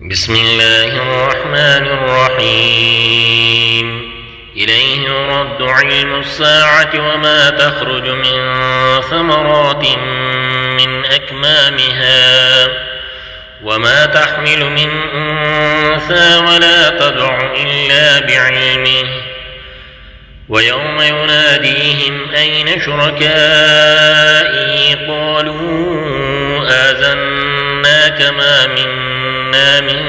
بسم الله الرحمن الرحيم إليه يرد علم الساعة وما تخرج من ثمرات من أكمامها وما تحمل من أنثى ولا تدع إلا بعلمه ويوم يناديهم أين شركائي قالوا آذناك ما منا من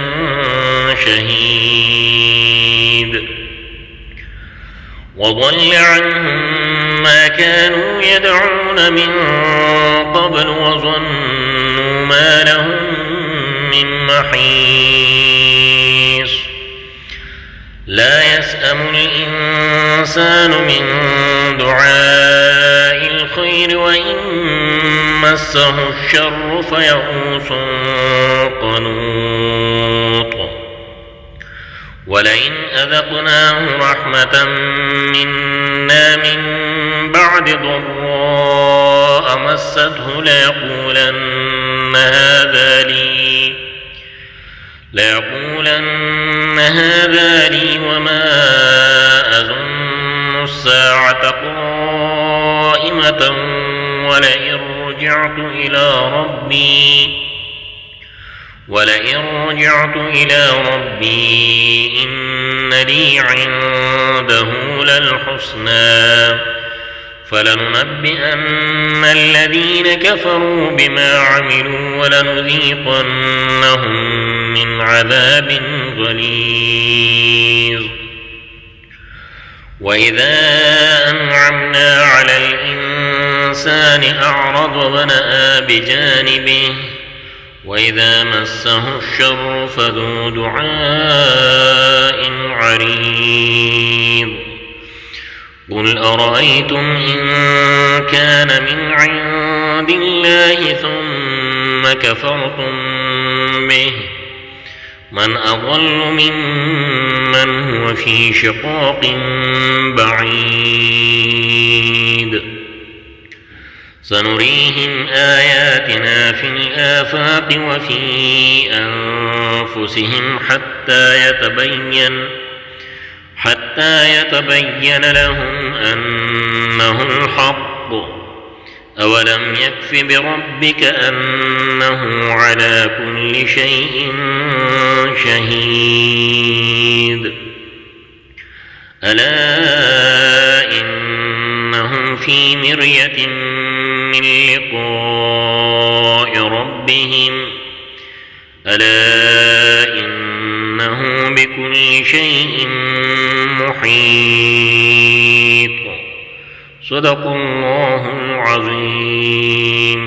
شهيد وضل عنهم ما كانوا يدعون من قبل وظنوا ما لهم من محيص لا يسأم الإنسان من دعاء الخير وإن مسه الشر فيئوس قنوط ولئن أذقناه رحمة منا من بعد ضراء مسته ليقولن هذا لي وما أظن الساعة قائمة ولئن رجعت إلى ربي إن لي عنده للحسنى فلننبئن الذين كفروا بما عملوا ولنذيقنهم من عذاب غليظ وإذا أنعمنا على الإنسان أعرض ونأى بجانبه وإذا مسه الشر فذو دعاء عريض قل أرأيتم إن كان من عند الله ثم كفرتم به من أضل ممن هو في شقاق بعيد سنريهم آياتنا في الآفاق وفي أنفسهم حتى يتبين لهم أنه الحق أولم يكف بربك أنه على كل شيء شهيد ألا إنهم في مرية من لقاء ربهم ألا إنه بكل شيء محيط صدق الله العظيم.